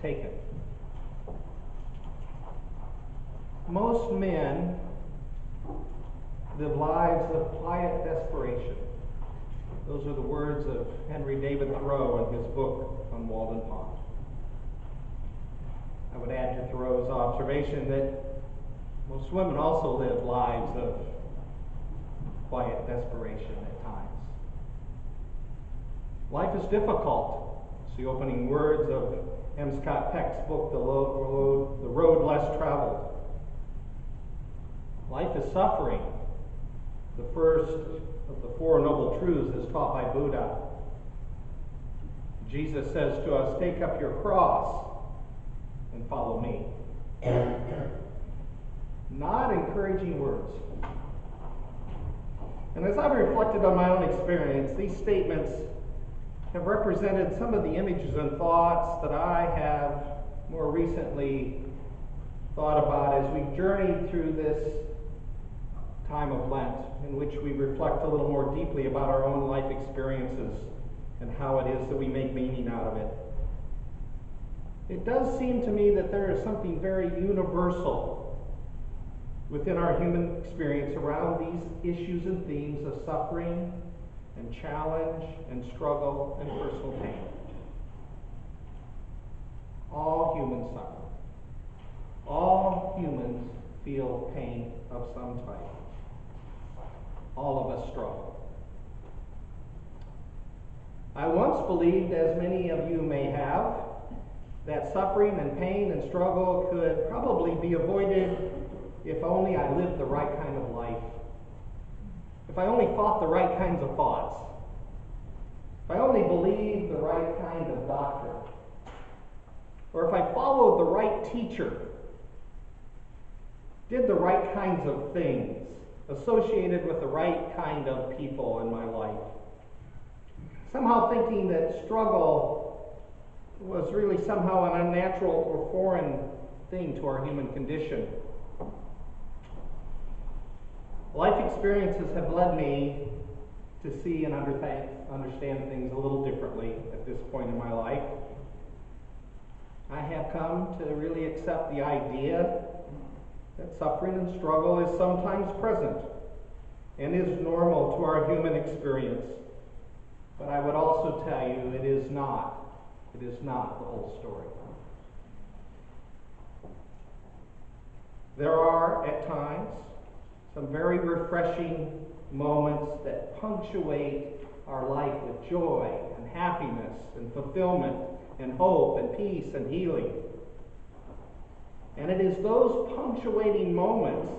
taken. Most men live lives of quiet desperation. Those are the words of Henry David Thoreau in his book on Walden Pond. I would add to Thoreau's observation that most women also live lives of quiet desperation at times. Life is difficult. It's the opening words of M. Scott Peck's book, The Road Less Traveled. Life is suffering. The first of the Four Noble Truths as taught by Buddha. Jesus says to us, take up your cross and follow me. Not encouraging words. And as I've reflected on my own experience, these statements have represented some of the images and thoughts that I have more recently thought about as we journeyed through this time of Lent, in which we reflect a little more deeply about our own life experiences and how it is that we make meaning out of it. It does seem to me that there is something very universal within our human experience around these issues and themes of suffering and challenge and struggle and personal pain. All humans suffer. All humans feel pain of some type. All of us struggle. I once believed, as many of you may have, that suffering and pain and struggle could probably be avoided if only I lived the right kind of life. If I only thought the right kinds of thoughts. If I only believed the right kind of doctrine. Or if I followed the right teacher. Did the right kinds of things associated with the right kind of people in my life. Somehow thinking that struggle was really somehow an unnatural or foreign thing to our human condition. Life experiences have led me to see and understand things a little differently at this point in my life. I have come to really accept the idea that suffering and struggle is sometimes present and is normal to our human experience. But I would also tell you it is not the whole story. There are, at times, some very refreshing moments that punctuate our life with joy and happiness and fulfillment and hope and peace and healing. And it is those punctuating moments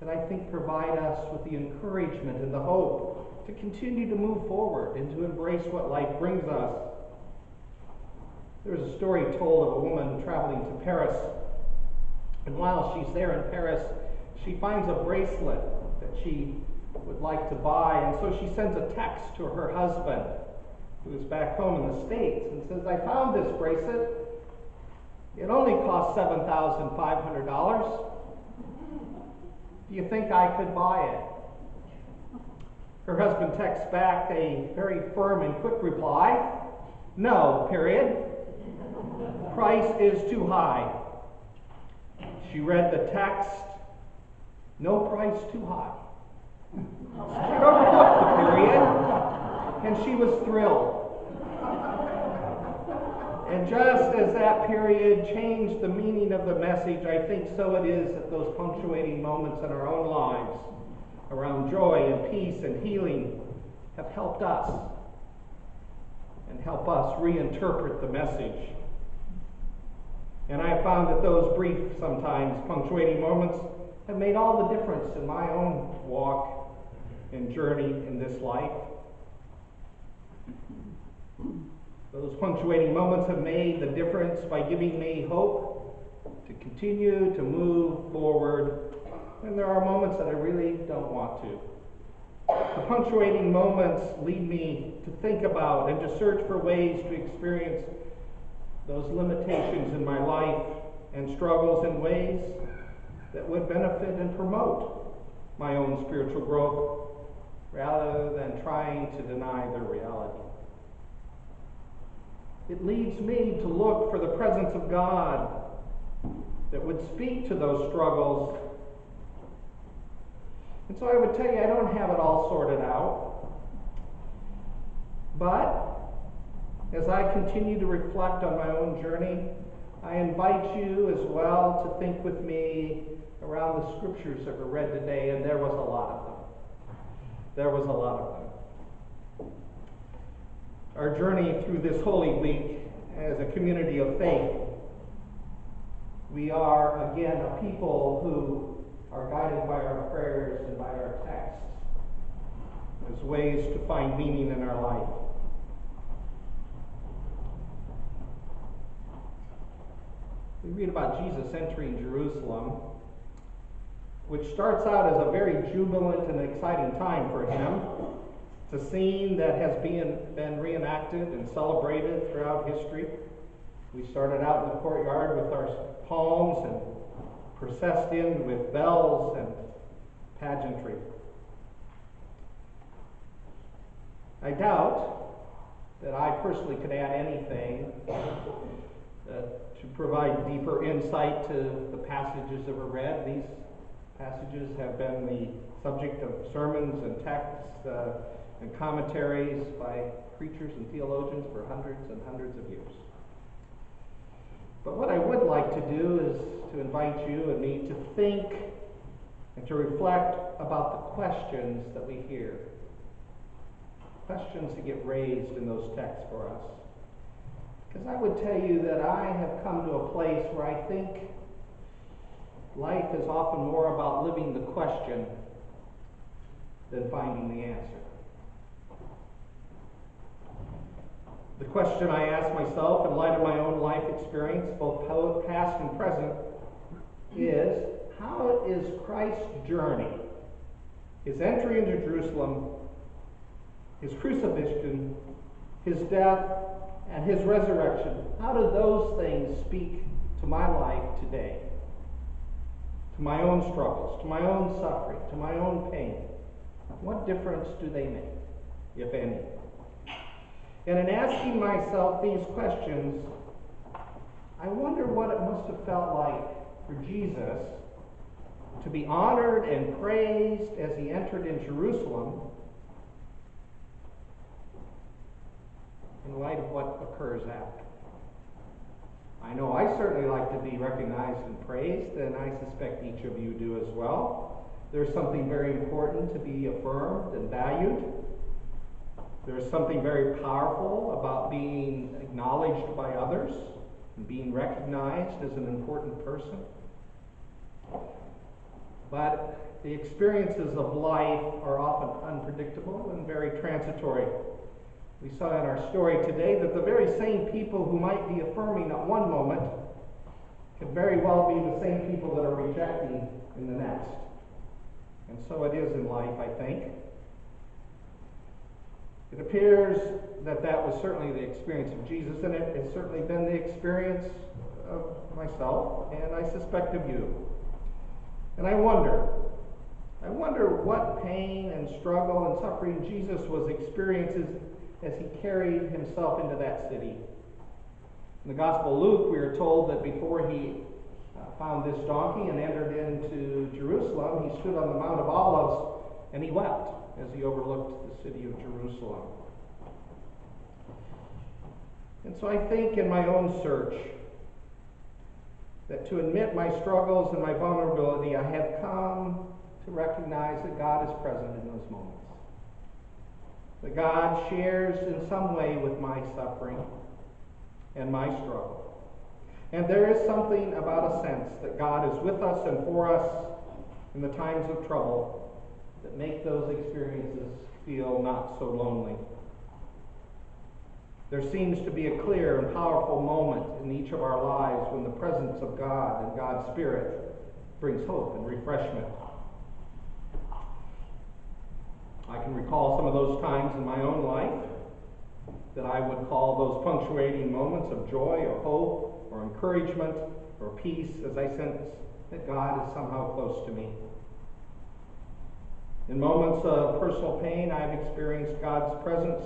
that I think provide us with the encouragement and the hope to continue to move forward and to embrace what life brings us. There's a story told of a woman traveling to Paris, and while she's there in Paris, she finds a bracelet that she would like to buy, and so she sends a text to her husband, who is back home in the States, and says, I found this bracelet. It only cost $7,500. Do you think I could buy it? Her husband texts back a very firm and quick reply. No, period. Price is too high. She read the text. No price too high. She overlooked the period, and she was thrilled. And just as that period changed the meaning of the message, I think so it is that those punctuating moments in our own lives around joy and peace and healing have helped us and help us reinterpret the message. And I have found that those brief, sometimes punctuating moments have made all the difference in my own walk and journey in this life. Those punctuating moments have made the difference by giving me hope to continue to move forward when there are moments that I really don't want to. The punctuating moments lead me to think about and to search for ways to experience those limitations in my life and struggles in ways that would benefit and promote my own spiritual growth rather than trying to deny their reality. It leads me to look for the presence of God that would speak to those struggles. And so I would tell you, I don't have it all sorted out. But as I continue to reflect on my own journey, I invite you as well to think with me around the scriptures that were read today, and there was a lot of them. There was a lot of them. Our journey through this Holy Week as a community of faith, we are, again, a people who are guided by our prayers and by our texts as ways to find meaning in our life. We read about Jesus entering Jerusalem, which starts out as a very jubilant and exciting time for him. It's a scene that has been reenacted and celebrated throughout history. We started out in the courtyard with our palms and processed in with bells and pageantry. I doubt that I personally could add anything to provide deeper insight to the passages that were read. These passages have been the subject of sermons and texts and commentaries by preachers and theologians for hundreds and hundreds of years. But what I would like to do is to invite you and me to think and to reflect about the questions that we hear. Questions that get raised in those texts for us. Because I would tell you that I have come to a place where I think life is often more about living the question than finding the answer. The question I ask myself in light of my own life experience, both past and present, is how is Christ's journey, his entry into Jerusalem, his crucifixion, his death, and his resurrection, how do those things speak to my life today? To my own struggles, to my own suffering, to my own pain? What difference do they make, if any? And in asking myself these questions, I wonder what it must have felt like for Jesus to be honored and praised as he entered in Jerusalem in light of what occurs after. I know I certainly like to be recognized and praised, and I suspect each of you do as well. There's something very important to be affirmed and valued. There's something very powerful about being acknowledged by others and being recognized as an important person. But the experiences of life are often unpredictable and very transitory. We saw in our story today that the very same people who might be affirming at one moment could very well be the same people that are rejecting in the next. And so it is in life, I think. It appears that that was certainly the experience of Jesus, and it has certainly been the experience of myself, and I suspect of you. And I wonder what pain and struggle and suffering Jesus was experiencing as he carried himself into that city. In the Gospel of Luke, we are told that before he found this donkey and entered into Jerusalem, he stood on the Mount of Olives and he wept as he overlooked the city of Jerusalem. And so I think in my own search that to admit my struggles and my vulnerability, I have come to recognize that God is present in those moments. That God shares in some way with my suffering and my struggle. And there is something about a sense that God is with us and for us in the times of trouble that make those experiences feel not so lonely. There seems to be a clear and powerful moment in each of our lives when the presence of God and God's Spirit brings hope and refreshment. I can recall some of those times in my own life that I would call those punctuating moments of joy or hope or encouragement or peace as I sense that God is somehow close to me. In moments of personal pain, I've experienced God's presence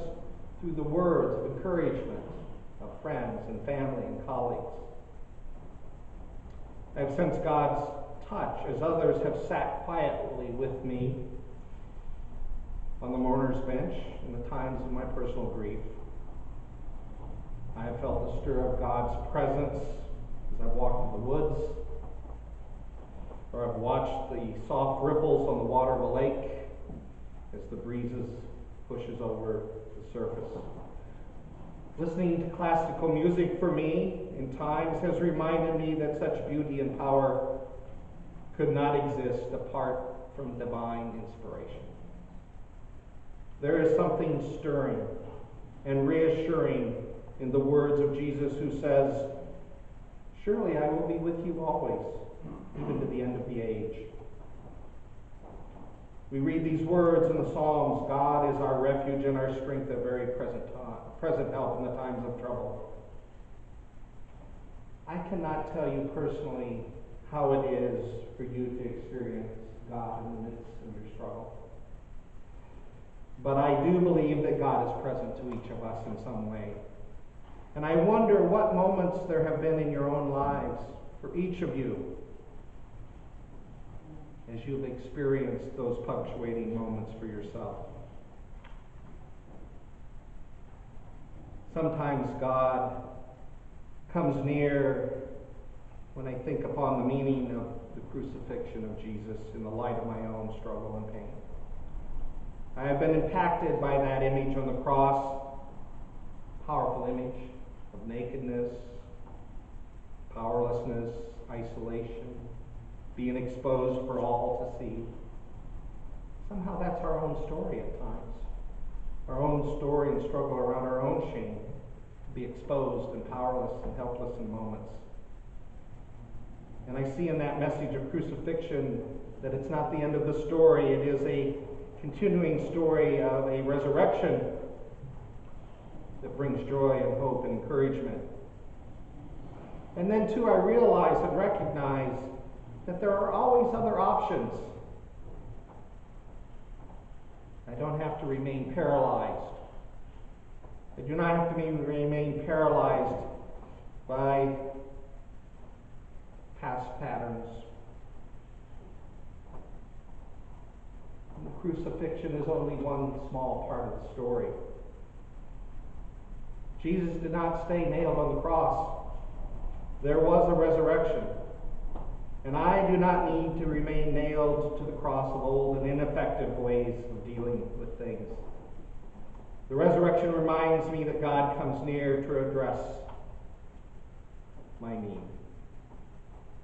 through the words of encouragement, of friends and family and colleagues. I have sensed God's touch as others have sat quietly with me on the mourner's bench in the times of my personal grief. I have felt the stir of God's presence as I've walked in the woods, or I've watched the soft ripples on the water of a lake as the breezes pushes over the surface. Listening to classical music for me in times has reminded me that such beauty and power could not exist apart from divine inspiration. There is something stirring and reassuring in the words of Jesus who says, "Surely I will be with you always, even to the end of the age." We read these words in the Psalms, "God is our refuge and our strength, a very present help in the times of trouble." I cannot tell you personally how it is for you to experience God in the midst of your struggle. But I do believe that God is present to each of us in some way. And I wonder what moments there have been in your own lives for each of you as you've experienced those punctuating moments for yourself. Sometimes God comes near when I think upon the meaning of the crucifixion of Jesus in the light of my own struggle and pain. I have been impacted by that image on the cross, powerful image of nakedness, powerlessness, isolation, being exposed for all to see. Somehow that's our own story at times. Our own story and struggle around our own shame, to be exposed and powerless and helpless in moments. And I see in that message of crucifixion that it's not the end of the story. It is a continuing story of a resurrection that brings joy and hope and encouragement. And then too, I realize and recognize that there are always other options. I don't have to remain paralyzed. I do not have to remain paralyzed by past patterns. And the crucifixion is only one small part of the story. Jesus did not stay nailed on the cross. There was a resurrection. And I do not need to remain nailed to the cross of old and ineffective ways of dealing with things. The resurrection reminds me that God comes near to address my need,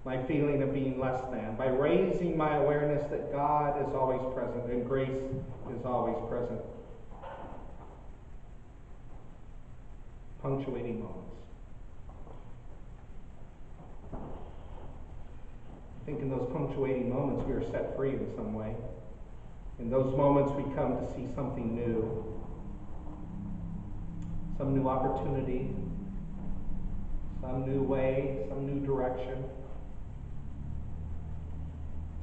my feeling of being less than, by raising my awareness that God is always present and grace is always present. Punctuating moments. I think in those punctuating moments we are set free in some way. In those moments we come to see something new, some new opportunity, some new way, some new direction.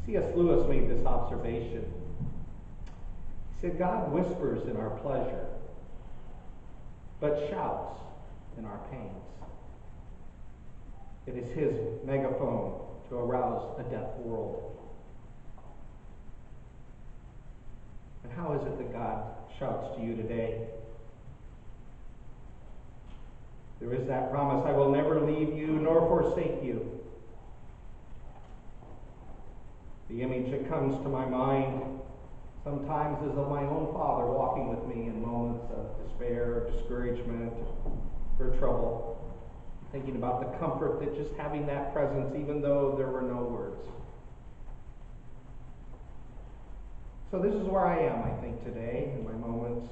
C.S. Lewis made this observation. He said, "God whispers in our pleasure, but shouts in our pains. It is his megaphone to arouse a deaf world." And how is it that God shouts to you today? There is that promise, "I will never leave you nor forsake you." The image that comes to my mind sometimes is of my own father walking with me in moments of despair, discouragement, or trouble. Thinking about the comfort that just having that presence, even though there were no words. So this is where I am, I think, today, in my moments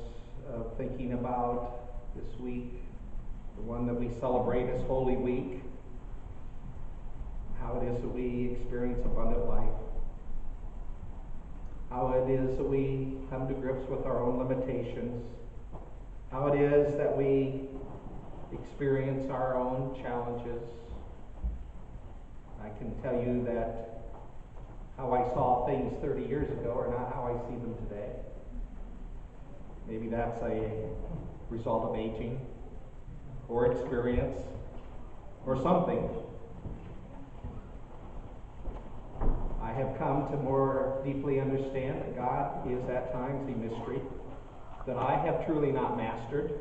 of thinking about this week, the one that we celebrate as Holy Week, how it is that we experience abundant life, how it is that we come to grips with our own limitations, how it is that we experience our own challenges. I can tell you that how I saw things 30 years ago are not how I see them today. Maybe that's a result of aging. or experience or something. I have come to more deeply understand that God is at times a mystery that I have truly not mastered.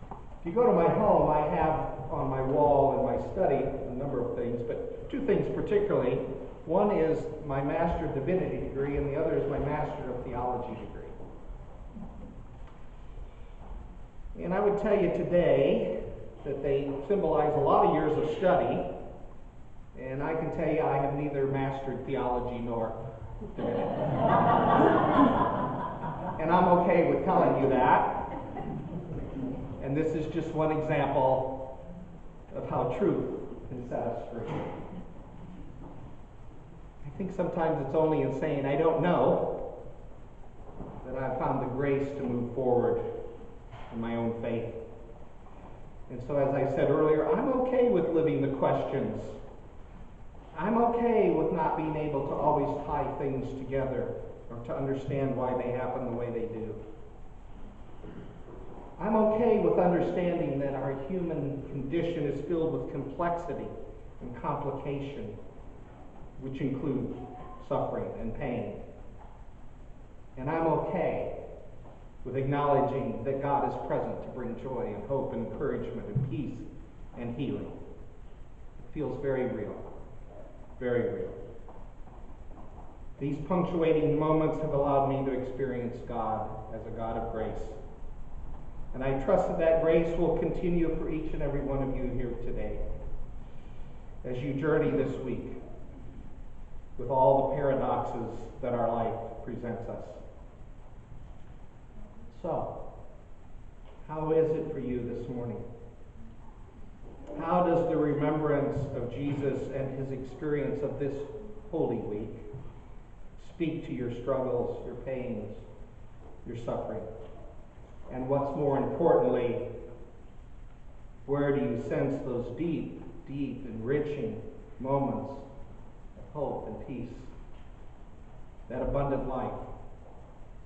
If you go to my home, I have on my wall in my study a number of things, but two things particularly. One is my Master of Divinity degree, and the other is my Master of Theology degree. And I would tell you today that they symbolize a lot of years of study, and I can tell you I have neither mastered theology nor divinity. And I'm okay with telling you that. And this is just one example of how truth can set us free. I think sometimes it's only in saying I don't know that I've found the grace to move forward in my own faith. And so, as I said earlier, I'm okay with living the questions. I'm okay with not being able to always tie things together or to understand why they happen the way they do. I'm okay with understanding that our human condition is filled with complexity and complication, which include suffering and pain. And I'm okay with acknowledging that God is present to bring joy and hope and encouragement and peace and healing. It feels very real. Very real. These punctuating moments have allowed me to experience God as a God of grace. And I trust that that grace will continue for each and every one of you here today as you journey this week with all the paradoxes that our life presents us. So, how is it for you this morning? How does the remembrance of Jesus and his experience of this Holy Week speak to your struggles, your pains, your suffering? And what's more importantly, where do you sense those deep, deep, enriching moments of hope and peace? That abundant life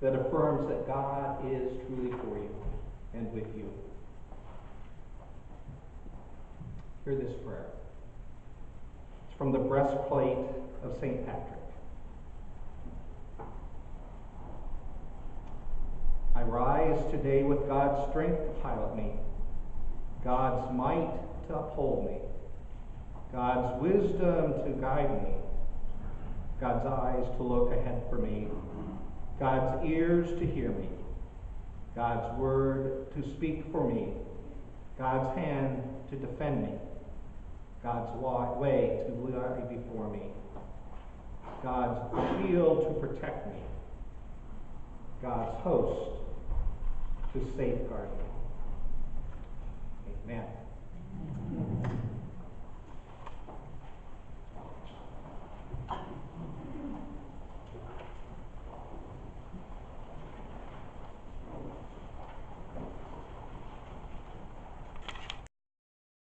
that affirms that God is truly for you and with you. Hear this prayer. It's from the breastplate of St. Patrick. I rise today with God's strength to pilot me, God's might to uphold me, God's wisdom to guide me, God's eyes to look ahead for me, God's ears to hear me, God's word to speak for me, God's hand to defend me, God's way to lie before me, God's shield to protect me, God's host to safeguard me. Amen.